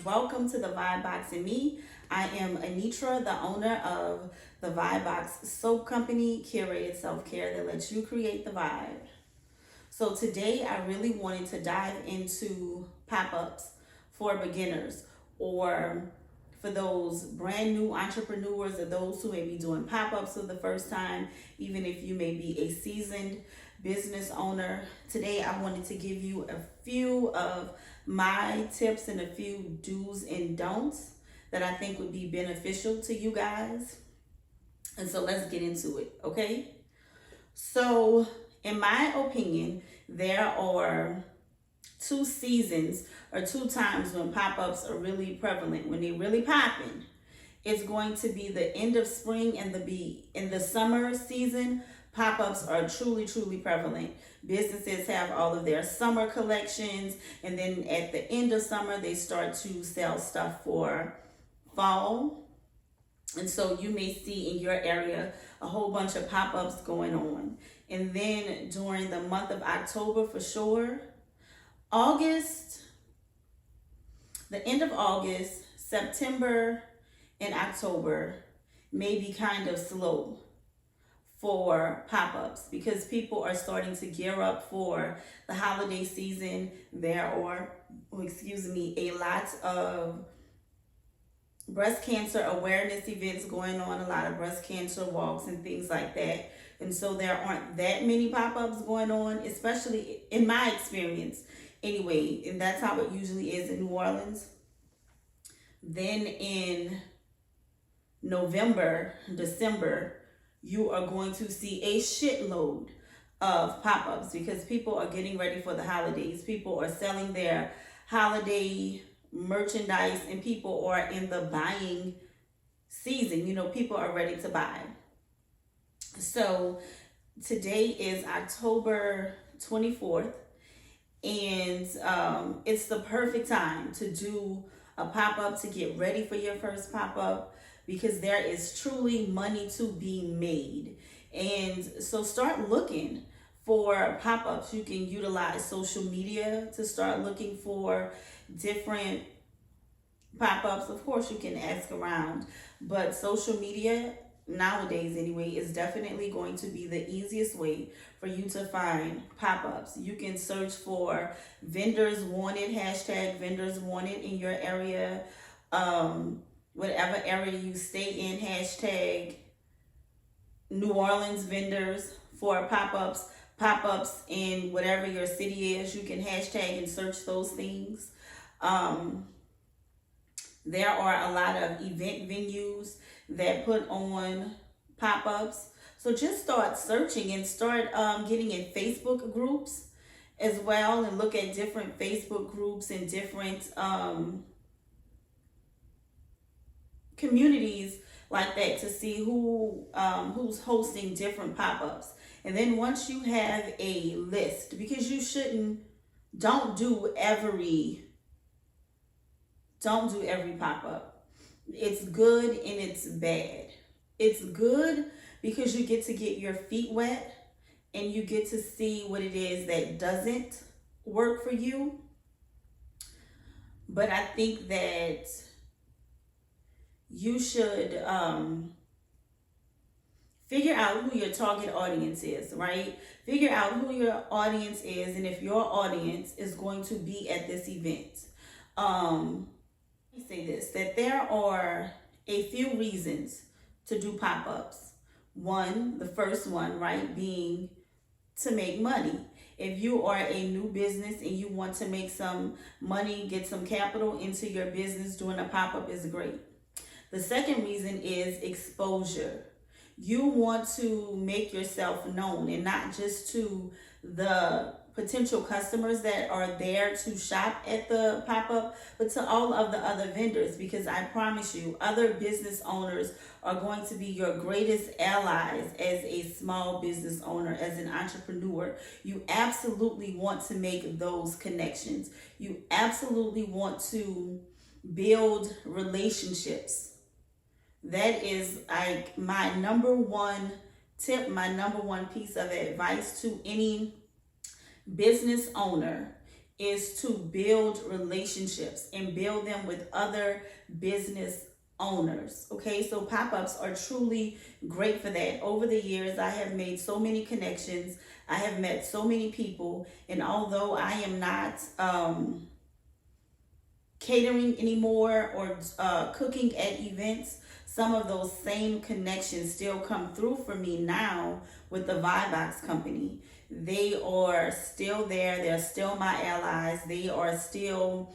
Welcome to the Vibe Box and me. I am Anitra, the owner of the Vibe Box Soap Company, curated self-care that lets you create the vibe. So today I really wanted to dive into pop-ups for beginners or for those brand new entrepreneurs or those who may be doing pop-ups for the first time, even if you may be a seasoned business owner. Today I wanted to give you a few of my tips and a few do's and don'ts that I think would be beneficial to you guys. And so let's get into it, okay? So, in my opinion, there are two seasons or two times when pop-ups are really prevalent, when they're really popping. It's going to be the end of spring and in the summer season. Pop-ups are truly prevalent. Businesses have all of their summer collections, and then at the end of summer they start to sell stuff for fall. And so you may see in your area a whole bunch of pop-ups going on. And then during the month of October, for sure, August, the end of August, September, and October may be kind of slow for pop-ups because people are starting to gear up for the holiday season. There are, a lot of breast cancer awareness events going on, a lot of breast cancer walks and things like that. And so there aren't that many pop-ups going on, especially in my experience anyway. And that's how it usually is in New Orleans. Then in November, December, you are going to see a shitload of pop-ups because people are getting ready for the holidays. People are selling their holiday merchandise and people are in the buying season. People are ready to buy. So today is October 24th, and it's the perfect time to do a pop-up, to get ready for your first pop-up, because there is truly money to be made. And so start looking for pop-ups. You can utilize social media to start looking for different pop-ups. Of course, you can ask around, but social media nowadays anyway is definitely going to be the easiest way for you to find pop-ups. You can search for vendors wanted, hashtag vendors wanted in your area, whatever area you stay in, hashtag New Orleans vendors for pop-ups in whatever your city is. You can hashtag and search those things. There are a lot of event venues that put on pop-ups. So just start searching and start getting in Facebook groups as well, and look at different Facebook groups and different communities like that to see who's hosting different pop-ups. And then once you have a list, because don't do every pop-up. It's good and it's bad. It's good because you get to get your feet wet and you get to see what it is that doesn't work for you. But I think that you should figure out who your target audience is, right? Figure out who your audience is and if your audience is going to be at this event. Let me say this, that there are a few reasons to do pop-ups. The first one, right, being to make money. If you are a new business and you want to make some money, get some capital into your business, doing a pop-up is great. The second reason is exposure. You want to make yourself known, and not just to the potential customers that are there to shop at the pop-up, but to all of the other vendors, because I promise you, other business owners are going to be your greatest allies as a small business owner, as an entrepreneur. You absolutely want to make those connections. You absolutely want to build relationships. That is like my number one tip, my number one piece of advice to any business owner is to build relationships and build them with other business owners. Okay, so pop-ups are truly great for that. Over the years, I have made so many connections. I have met so many people, and although I am not catering anymore or cooking at events, some of those same connections still come through for me now with the Vibox company. They are still there. They're still my allies. They are still,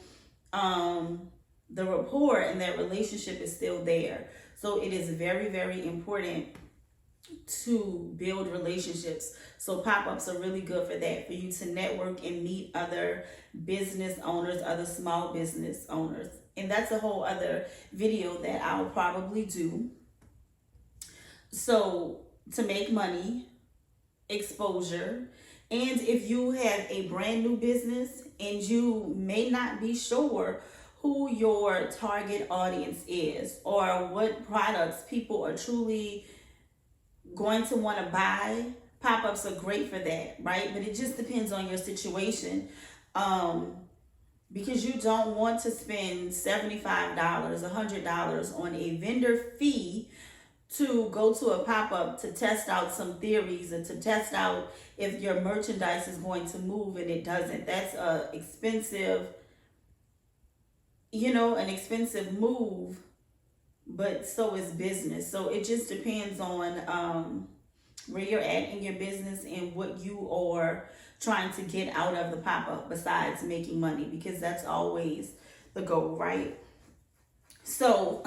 the rapport and that relationship is still there. So it is very, very important to build relationships. So pop-ups are really good for that, for you to network and meet other business owners, other small business owners. And that's a whole other video that I'll probably do. So to make money, exposure, and if you have a brand new business and you may not be sure who your target audience is or what products people are truly going to want to buy, pop-ups are great for that, right? But it just depends on your situation, because you don't want to spend $75, $100 on a vendor fee to go to a pop-up to test out some theories and to test out if your merchandise is going to move and it doesn't. That's a expensive, an expensive move, but so is business. So it just depends on where you're at in your business and what you are trying to get out of the pop-up besides making money, because that's always the goal, right? So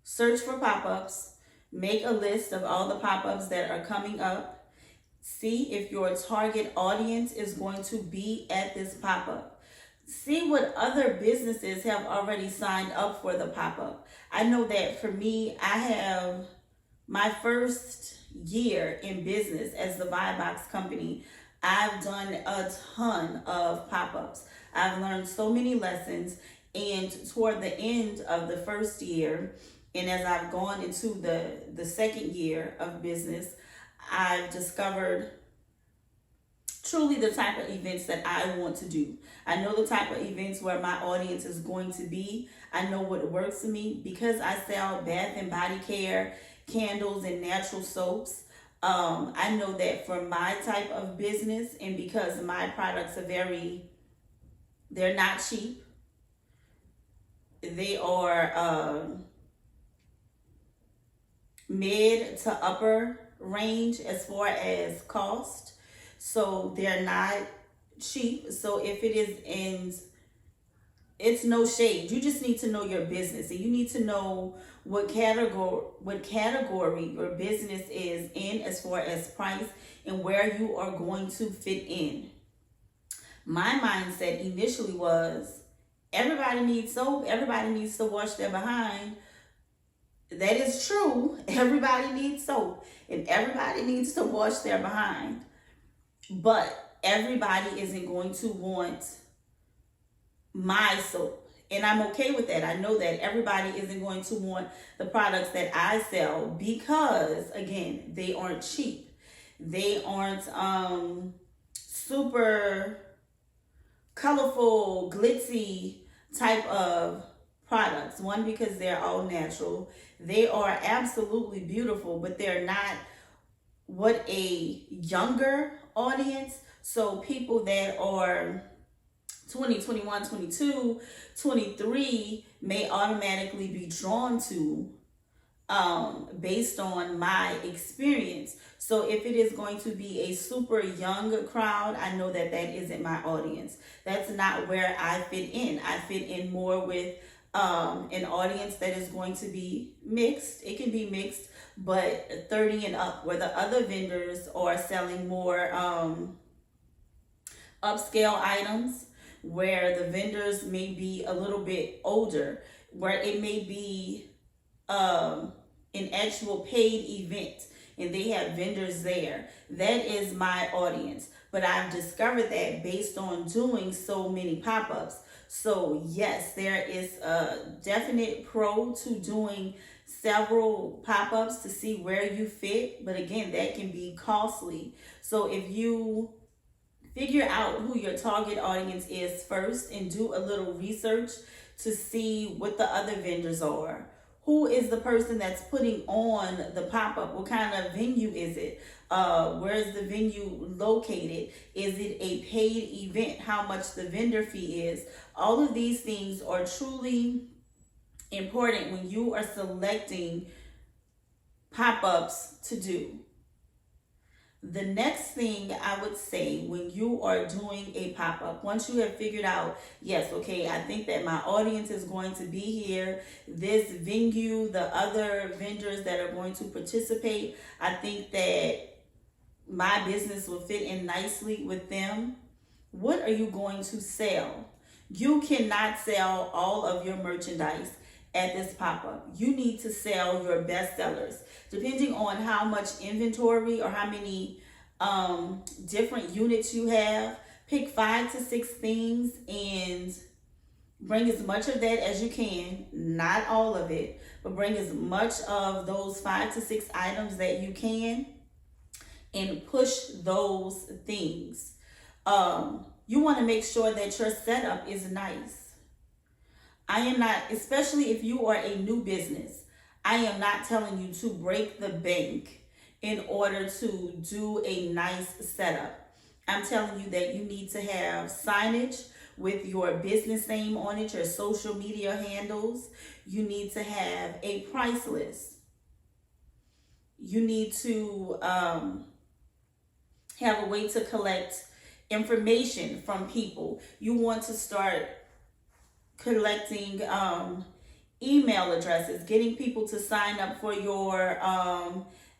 search for pop-ups, make a list of all the pop-ups that are coming up, see if your target audience is going to be at this pop-up. See what other businesses have already signed up for the pop-up. I know that for me, I have my first year in business as the Vibox company, I've done a ton of pop-ups. I've learned so many lessons, and toward the end of the first year, and as I've gone into the second year of business, I've discovered truly the type of events that I want to do. I know the type of events where my audience is going to be. I know what works for me because I sell bath and body care, candles, and natural soaps. I know that for my type of business, and because my products are they're not cheap. They are mid to upper range as far as cost. So they're not cheap. So if it is it's no shade. You just need to know your business, and you need to know what category your business is in as far as price and where you are going to fit in. My mindset initially was everybody needs soap, everybody needs to wash their behind. That is true. Everybody needs soap and everybody needs to wash their behind. But everybody isn't going to want my soap. And I'm okay with that. I know that everybody isn't going to want the products that I sell because, again, they aren't cheap. They aren't super colorful, glitzy type of products. One, because they're all natural. They are absolutely beautiful, but they're not what a younger audience, so people that are 20, 21, 22, 23 may automatically be drawn to based on my experience. So if it is going to be a super young crowd, I know that that isn't my audience. That's not where I fit in. I fit in more with an audience that is going to be mixed. It can be mixed, but 30 and up, where the other vendors are selling more upscale items, where the vendors may be a little bit older, where it may be an actual paid event and they have vendors there. That is my audience. But I've discovered that based on doing so many pop-ups. So yes, there is a definite pro to doing several pop-ups to see where you fit, but again, that can be costly. So if you figure out who your target audience is first and do a little research to see what the other vendors are. Who is the person that's putting on the pop-up? What kind of venue is it? Where is the venue located? Is it a paid event? How much the vendor fee is? All of these things are truly important when you are selecting pop-ups to do. The next thing I would say when you are doing a pop up, once you have figured out, yes, okay, I think that my audience is going to be here, this venue, the other vendors that are going to participate, I think that my business will fit in nicely with them. What are you going to sell? You cannot sell all of your merchandise at this pop-up. You need to sell your best sellers. Depending on how much inventory or how many different units you have, pick 5 to 6 things and bring as much of that as you can. Not all of it, but bring as much of those 5 to 6 items that you can and push those things. You want to make sure that your setup is nice. I am not, especially if you are a new business, I am not telling you to break the bank in order to do a nice setup. I'm telling you that you need to have signage with your business name on it, your social media handles. You need to have a price list. You need to have a way to collect information from people. You want to start collecting email addresses, getting people to sign up for your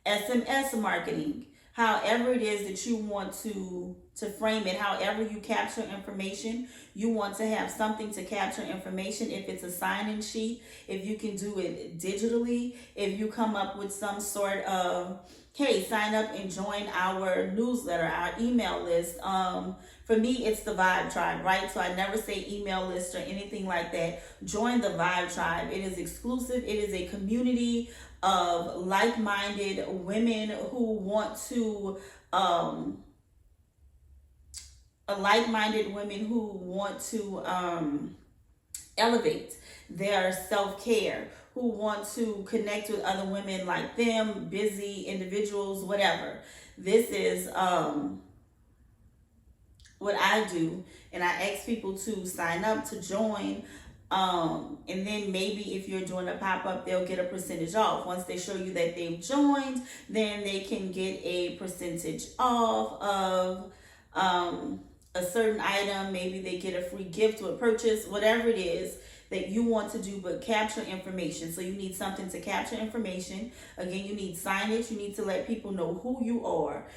SMS marketing. However it is that you want to frame it, however you capture information, you want to have something to capture information. If it's a sign-in sheet, if you can do it digitally, if you come up with some sort of, hey, sign up and join our newsletter, our email list. For me, it's the Vibe Tribe, right? So I never say email list or anything like that. Join the Vibe Tribe. It is exclusive. It is a community of like-minded women who want to, elevate their self-care, who want to connect with other women like them, busy individuals, whatever. This is what I do, and I ask people to sign up to join. And then maybe if you're doing a pop-up, they'll get a percentage off. Once they show you that they've joined, then they can get a percentage off of a certain item. Maybe they get a free gift with purchase, whatever it is that you want to do, but capture information. So you need something to capture information. Again, you need signage. You need to let people know who you are.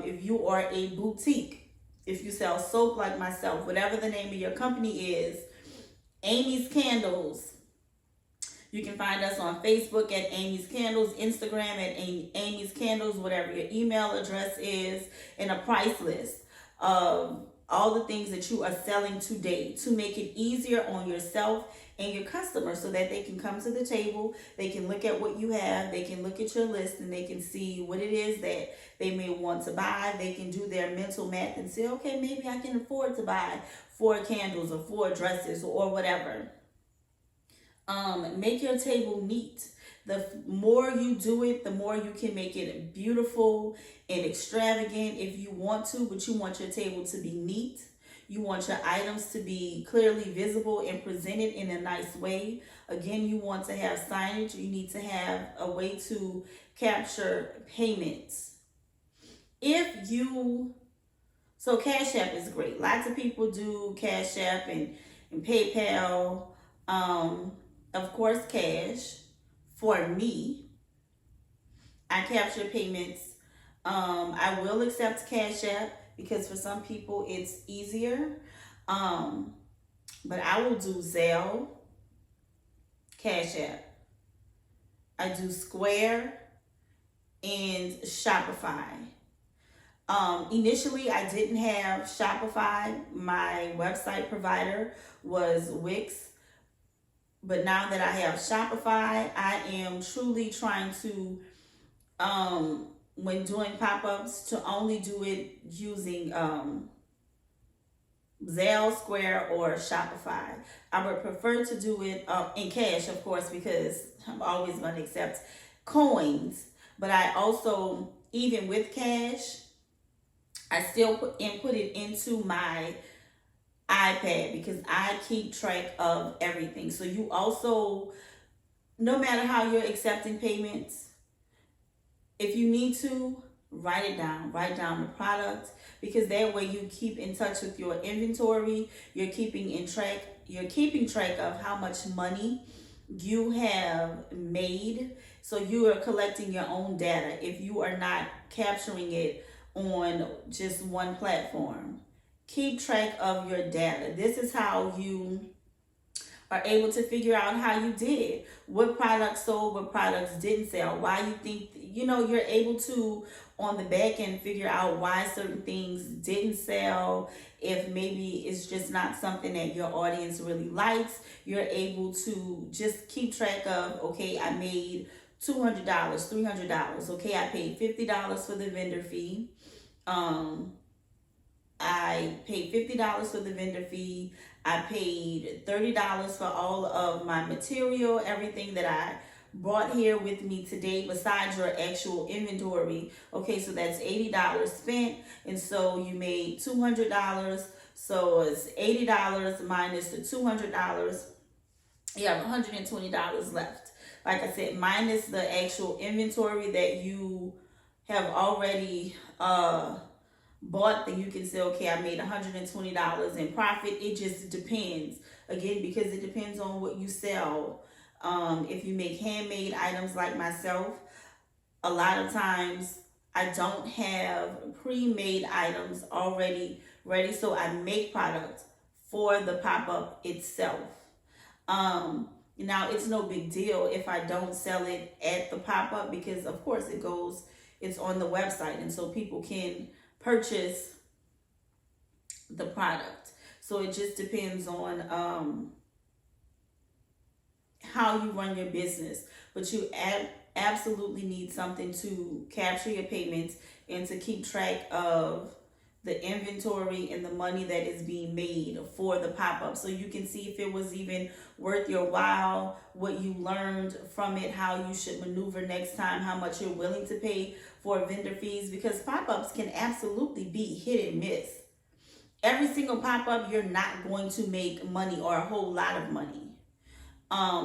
If you are a boutique, if you sell soap like myself, whatever the name of your company is, Amy's Candles. You can find us on Facebook at Amy's Candles, Instagram at Amy's Candles, whatever your email address is, and a price list of all the things that you are selling today to make it easier on yourself and your customers so that they can come to the table, they can look at what you have, they can look at your list, and they can see what it is that they may want to buy. They can do their mental math and say, okay, maybe I can afford to buy 4 candles or 4 dresses or whatever. Make your table neat. The more you do it, the more you can make it beautiful and extravagant if you want to, but you want your table to be neat. You want your items to be clearly visible and presented in a nice way. Again, you want to have signage. You need to have a way to capture payments. So Cash App is great. Lots of people do Cash App and PayPal. Of course, cash. For me, I capture payments. I will accept Cash App because for some people it's easier. But I will do Zelle, Cash App. I do Square and Shopify. Initially, I didn't have Shopify. My website provider was Wix. But now that I have Shopify, I am truly trying to, when doing pop-ups, to only do it using Zelle, Square, or Shopify. I would prefer to do it in cash, of course, because I'm always going to accept coins. But I also, even with cash, I still put it into my iPad because I keep track of everything. So you also, no matter how you're accepting payments, if you need to, write down the product, because that way you keep in touch with your inventory. You're keeping track of how much money you have made. So you are collecting your own data if you are not capturing it on just one platform. Keep track of your data. This is how you are able to figure out how you did, what products sold, what products didn't sell, why you think, you're able to on the back end figure out why certain things didn't sell. If maybe it's just not something that your audience really likes, you're able to just keep track of, okay, I made $200, $300. Okay, I paid $50 for the vendor fee. I paid $50 for the vendor fee. I paid $30 for all of my material, everything that I brought here with me today besides your actual inventory. Okay, so that's $80 spent, and so you made $200. So it's $80 minus the $200. You have $120 left. Like I said, minus the actual inventory that you have already bought, then you can say, okay, I made $120 in profit. It just depends, again, because it depends on what you sell. If you make handmade items like myself, a lot of times I don't have pre-made items already ready, so I make products for the pop-up itself. Now it's no big deal if I don't sell it at the pop-up, because of course it's on the website, and so people can purchase the product. So it just depends on how you run your business, but you absolutely need something to capture your payments and to keep track of the inventory and the money that is being made for the pop-up, so you can see if it was even worth your while, what you learned from it, how you should maneuver next time, how much you're willing to pay for vendor fees, because pop-ups can absolutely be hit and miss. Every single pop-up, you're not going to make money or a whole lot of money.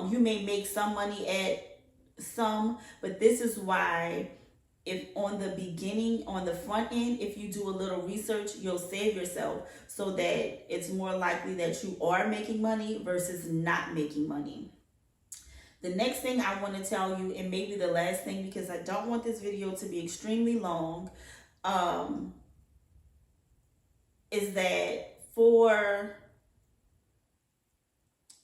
You may make some money at some, but this is why, if on the beginning, on the front end, if you do a little research, you'll save yourself, so that it's more likely that you are making money versus not making money. The next thing I want to tell you, and maybe the last thing, because I don't want this video to be extremely long, is that for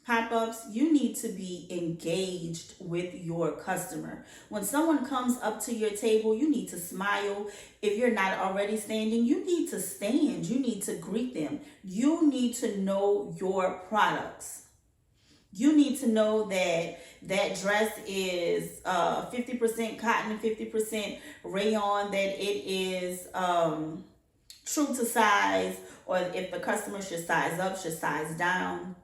pop-ups, you need to be engaged with your customer. When someone comes up to your table, you need to smile. If you're not already standing, you need to stand. You need to greet them. You need to know your products. You need to know that that dress is 50% cotton and 50% rayon, that it is true to size, or if the customer should size up, should size down.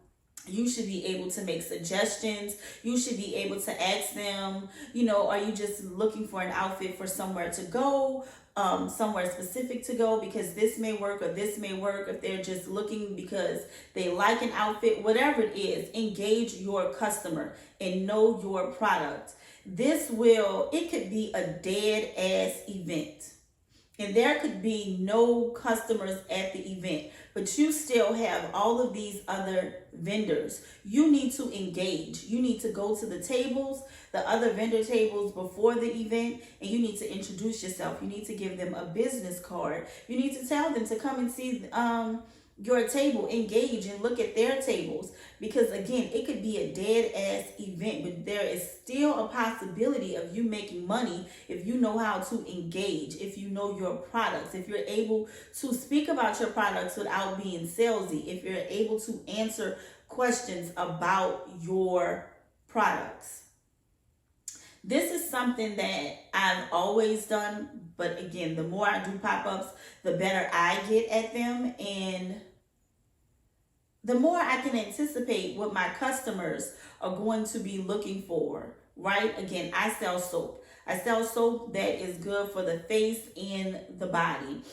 You should be able to make suggestions. You should be able to ask them, are you just looking for an outfit for somewhere to go, somewhere specific to go, because this may work or this may work. If they're just looking because they like an outfit, whatever it is, engage your customer and know your product. It could be a dead ass event, and there could be no customers at the event, but you still have all of these other vendors. You need to engage. You need to go to the tables, the other vendor tables before the event, and you need to introduce yourself. You need to give them a business card. You need to tell them to come and see your table, engage and look at their tables, because again, it could be a dead ass event, but there is still a possibility of you making money if you know how to engage, if you know your products, if you're able to speak about your products without being salesy, if you're able to answer questions about your products. This is something that I've always done, but again, the more I do pop-ups, the better I get at them, and the more I can anticipate what my customers are going to be looking for, right? Again, I sell soap. I sell soap that is good for the face and the body.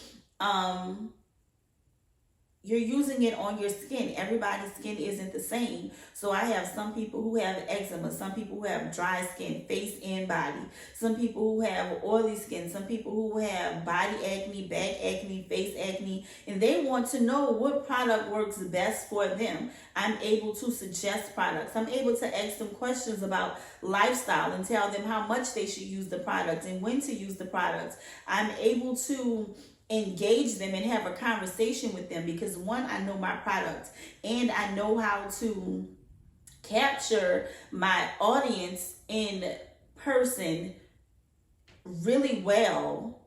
You're using it on your skin. Everybody's skin isn't the same. So I have some people who have eczema, some people who have dry skin, face and body, some people who have oily skin, some people who have body acne, back acne, face acne, and they want to know what product works best for them. I'm able to suggest products. I'm able to ask them questions about lifestyle and tell them how much they should use the products and when to use the products. I'm able to engage them and have a conversation with them, because one, I know my product and I know how to capture my audience in person really well,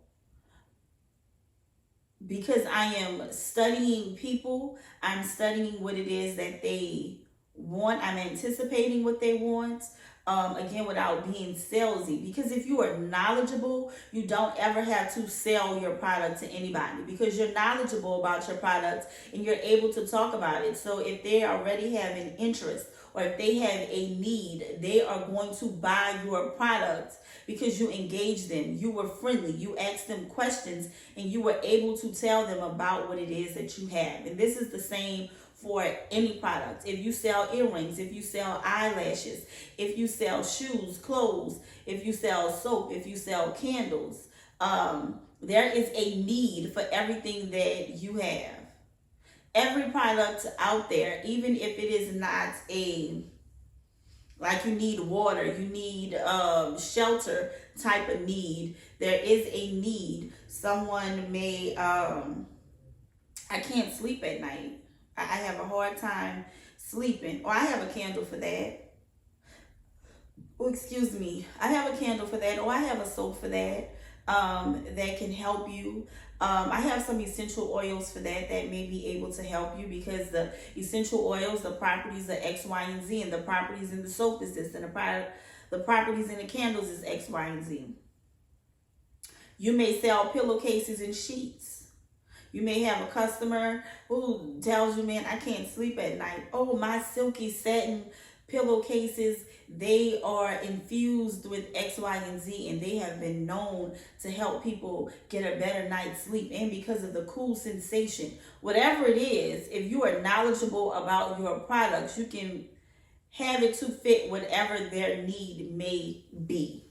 because I am studying people. I'm studying what it is that they want. I'm anticipating what they want. Again, without being salesy, because if you are knowledgeable, you don't ever have to sell your product to anybody, because you're knowledgeable about your product and you're able to talk about it. So if they already have an interest or if they have a need, they are going to buy your product because you engaged them, you were friendly, you asked them questions, and you were able to tell them about what it is that you have. And this is the same for any product. If you sell earrings, if you sell eyelashes, if you sell shoes, clothes, if you sell soap, if you sell candles, there is a need for everything that you have. Every product out there, even if it is not like you need water, you need shelter type of need, there is a need. Someone may, I can't sleep at night. I have a hard time sleeping. Or I have a candle for that. Oh, excuse me. I have a candle for that. Or I have a soap for that that can help you. I have some essential oils for that may be able to help you, because the essential oils, the properties are X, Y, and Z, and the properties in the soap is this, and the properties in the candles is X, Y, and Z. You may sell pillowcases and sheets. You may have a customer who tells you, man, I can't sleep at night. Oh, my silky satin pillowcases, they are infused with X, Y, and Z, and they have been known to help people get a better night's sleep, and because of the cool sensation. Whatever it is, if you are knowledgeable about your products, you can have it to fit whatever their need may be.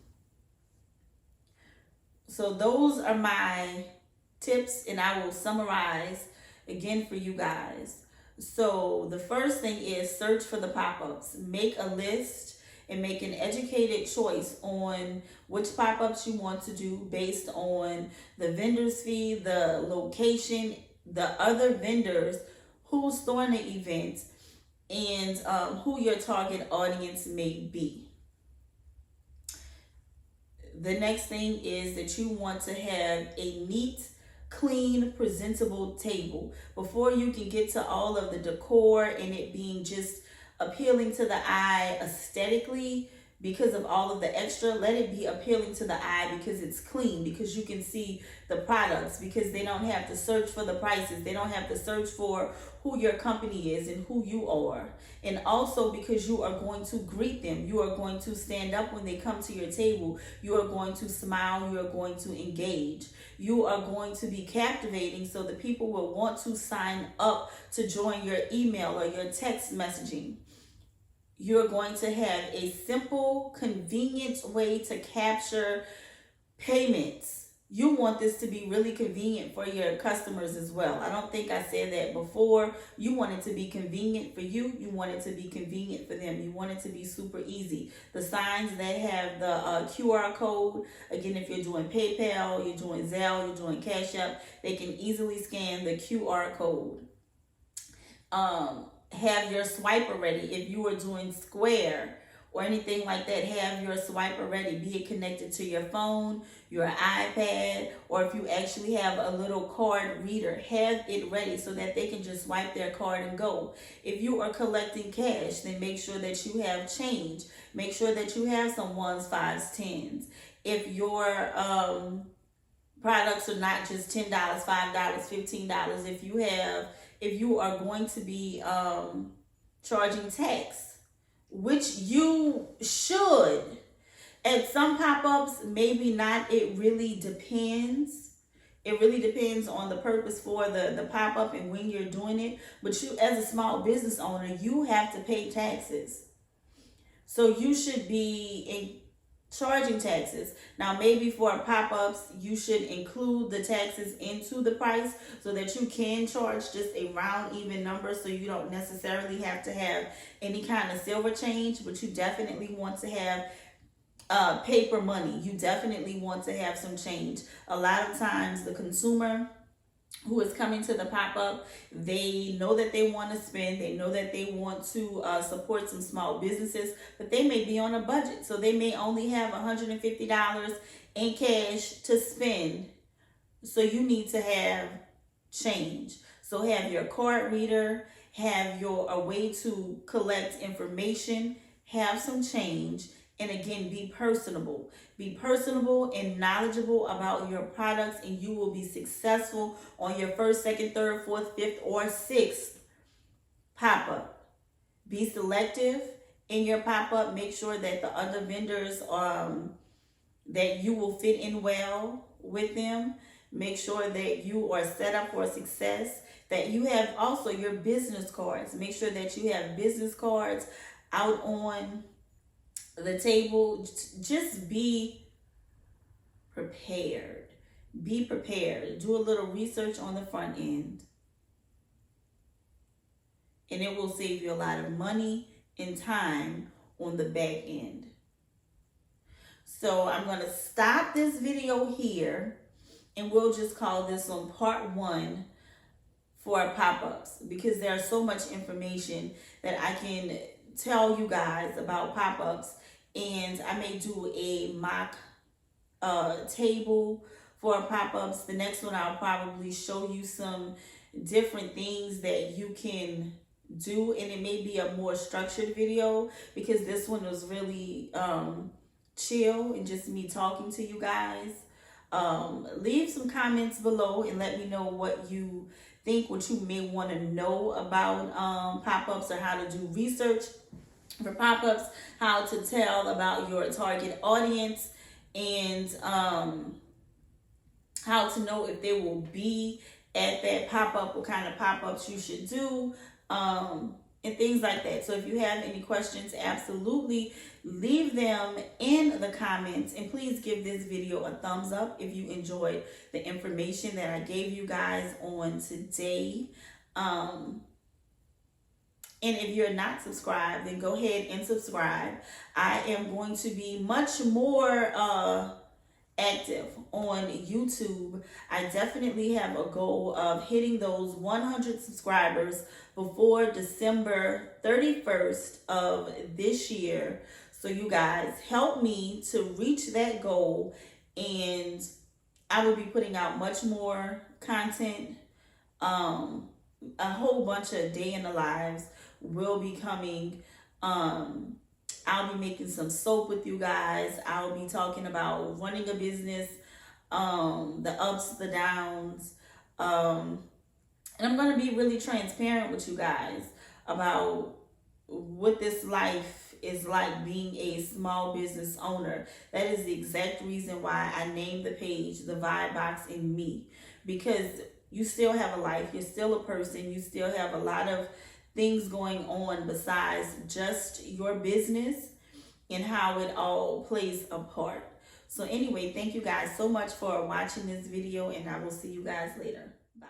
So those are my tips, and I will summarize again for you guys. So the first thing is search for the pop-ups. Make a list and make an educated choice on which pop-ups you want to do based on the vendor's fee, the location, the other vendors who's throwing the event, and who your target audience may be. The next thing is that you want to have a neat, clean, presentable table. Before you can get to all of the decor and it being just appealing to the eye aesthetically because of all of the extra, let it be appealing to the eye because it's clean, because you can see the products, because they don't have to search for the prices, they don't have to search for who your company is and who you are. And also because you are going to greet them, you are going to stand up when they come to your table, you are going to smile, you are going to engage, you are going to be captivating so that people will want to sign up to join your email or your text messaging. You're going to have a simple, convenient way to capture payments. You want this to be really convenient for your customers as well. I don't think I said that before. You want it to be convenient for you. You want it to be convenient for them. You want it to be super easy. The signs that have the QR code, again, if you're doing PayPal, you're doing Zelle, you're doing Cash App, they can easily scan the QR code. have your swiper ready. If you are doing Square or anything like that, have your swiper ready. Be it connected to your phone, your iPad, or if you actually have a little card reader, have it ready so that they can just swipe their card and go. If you are collecting cash, then make sure that you have change. Make sure that you have some ones, fives, tens. If your products are not just $10, $5, $15, if you are going to be charging tax, which you should. At some pop-ups, maybe not. It really depends. It really depends on the purpose for the pop-up and when you're doing it. But you, as a small business owner, you have to pay taxes. So you should be charging taxes. Now, maybe for pop-ups, you should include the taxes into the price so that you can charge just a round, even number, so you don't necessarily have to have any kind of silver change, but you definitely want to have paper money. You definitely want to have some change. A lot of times the consumer who is coming to the pop-up, they know that they want to spend, they know that they want to support some small businesses, but they may be on a budget, so they may only have $150 in cash to spend. So you need to have change. So have your card reader, have a way to collect information, have some change, and again, be personable. Be personable and knowledgeable about your products, and you will be successful on your first, second, third, fourth, fifth, or sixth pop-up. Be selective in your pop-up. Make sure that the other vendors that you will fit in well with them. Make sure that you are set up for success. That you have also your business cards. Make sure that you have business cards out on the table. Just be prepared. Be prepared. Do a little research on the front end, and it will save you a lot of money and time on the back end. So I'm going to stop this video here, and we'll just call this on part 1 for pop-ups, because there's so much information that I can tell you guys about pop-ups. And I may do a mock table for pop-ups. The next one, I'll probably show you some different things that you can do, and it may be a more structured video, because this one was really chill and just me talking to you guys. Leave some comments below and let me know what you think, what you may want to know about pop-ups, or how to do research for pop-ups, how to tell about your target audience, and how to know if they will be at that pop-up, what kind of pop-ups you should do, and things like that. So if you have any questions, absolutely leave them in the comments, and please give this video a thumbs up if you enjoyed the information that I gave you guys on today. And if you're not subscribed, then go ahead and subscribe. I am going to be much more active on YouTube. I definitely have a goal of hitting those 100 subscribers before December 31st of this year. So you guys help me to reach that goal, and I will be putting out much more content. A whole bunch of day in the lives will be coming. I'll be making some soap with you guys. I'll be talking about running a business, the ups, the downs, and I'm going to be really transparent with you guys about what this life is like being a small business owner. That is the exact reason why I named the page The Vibe Box in Me, because you still have a life, you're still a person, you still have a lot of things going on besides just your business, and how it all plays a part. So anyway, thank you guys so much for watching this video, and I will see you guys later. Bye.